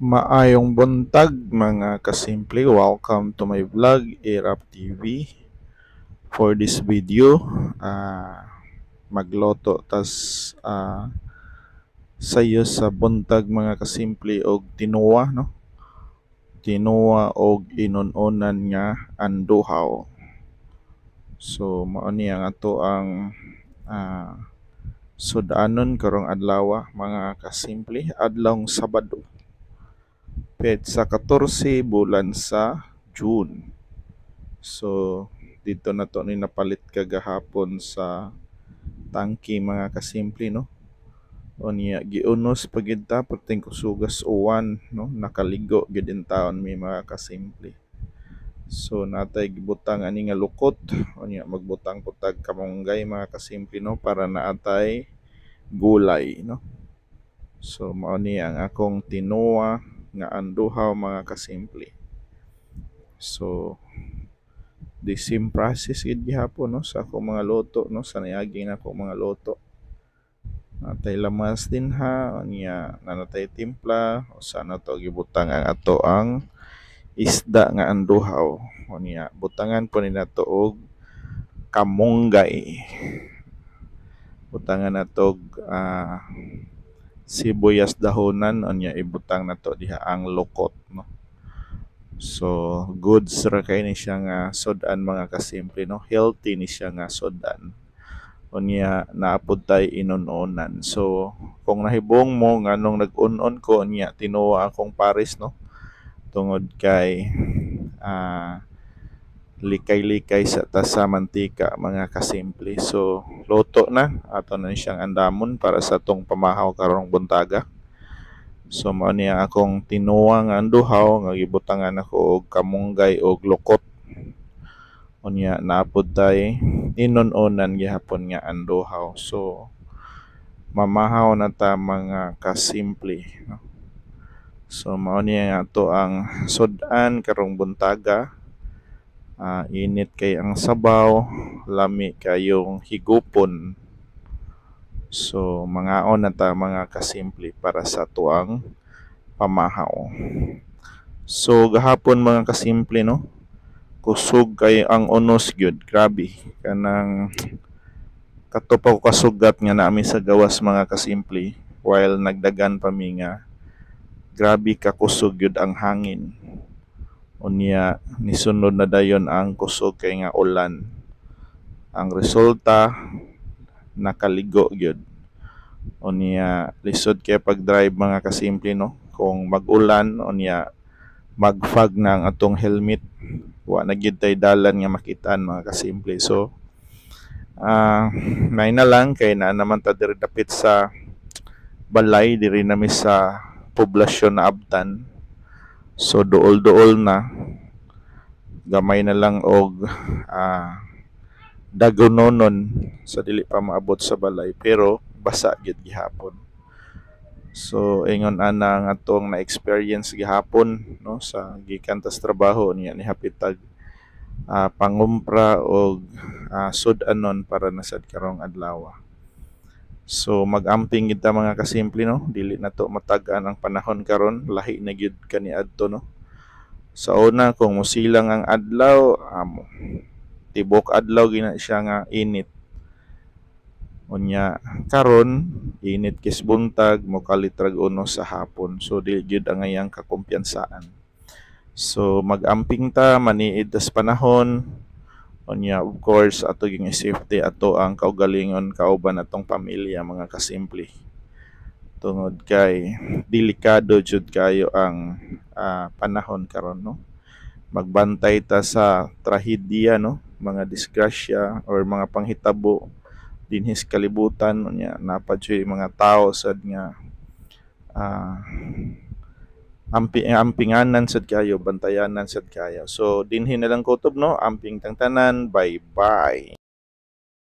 Maayong buntag mga kasimple, welcome to my vlog, Irap TV. For this video, magloto tas sayo sa buntag mga kasimple og tinuwa, no? Tinuwa og inunonan nga anduhaw. So mao ni ang ato ang sudanon karong adlaw mga kasimple, adlawng Sabado. Petsa 14 bulan sa June. So dito na to ni napalit kagahapon sa tangki mga kasimple, no? O niya giunos pagid ta perting kusugas uwan, no? Nakaligo gid in taon mi mga kasimple. So natay gibutang ani nga lukot, o niya magbutang putag kamonggay mga kasimple, no, para naatay gulay, no. So mao ni ang akong tinuwa nga anduhaw mga kasimple. So the same process gid gihapon, no, sa akong mga luto, no, sa niagi na akong mga luto. Natay lamas din ha, niya nanatay timpla, o sana to gibutang ang ato ang isda nga anduhaw. O niya butangan po ni nato og kamonggay. Butangan nato og sibuyas dahonan, o niya ibutang nato diha ang lukot, no. So goods ra kay ni siya nga sudan mga kasimple, no. Healthy ni siya nga sudan. Unya naapod tay inunonan. So kung nahibong mo nganong nag-unon ko unya tinuwa akong pares, no, tungod kay likay-likay sa tasa mantika mga kasimple. So luto na ato na siyang andamon para sa tong pamahaw karong buntaga. So mao ni akong tinuwa nga anduhaw nga gibutangan ako og kamonggay og lukot. Unya naapod tay inunonan gihapon nga anduhaw. So mamahaw na ta mga kasimple, no? So mao ni nga ato ang sudan karong buntaga. Init kay ang sabaw, lami kayong higupon. So mangaon na ta mga kasimple para sa tuang pamahaw. So gahapon mga kasimple, no, kusog kay ang unos gyud, grabe kanang katupaw kasugat nga naami sa gawas mga kasimple, while nagdagan pa mi nga grabe ka kusog gyud ang hangin. Unya nisunod na dayon ang kusog kay nga ulan. Ang resulta nakaligo gyud. Unya lisod kay pag-drive mga kasimple, no, kung mag-ulan unya mag-fog na ang atong helmet, wa na gyud tay dalan nga makitaan mga kasimple. So may na lang kay na naman ta diri dapit sa balay, diri nami sa poblasyon na Abtan. So duol-duol na, gamay na lang og dagononon sa dili pa maabot sa balay, pero basa gyud gihapon. So ingon ana ang atong na-experience gihapon, no, sa gikan tas trabaho niya ni hapitag pangumpra og sudanon para na sad karong adlaw. So mag-amping kita mga kasimple, no, dili na to matag-an ang panahon karon, lahi na gyud kaniadto, no. Sa una kung musilang ang adlaw, tibok adlaw gina siya nga init. Unya karon init kis buntag mokalit rag unos sa hapon. So dili gyud ang iyang kakumpiyansaan. So mag-amping ta maniid tas panahon. Unya of course ato ging safety ato ang kaugalingon kauban atong pamilya mga kasimple. Tungod kay delikado jud kayo ang panahon karon, no. Magbantay ta sa trahedya, no, mga disgrasya or mga panghitabo dinhi sa kalibutan. Unya napadyoy mga tao sad nga ampinganan sad kayo, bantayanan sad kayo. So dinhi na lang kutob, no, amping tang tanan, bye bye.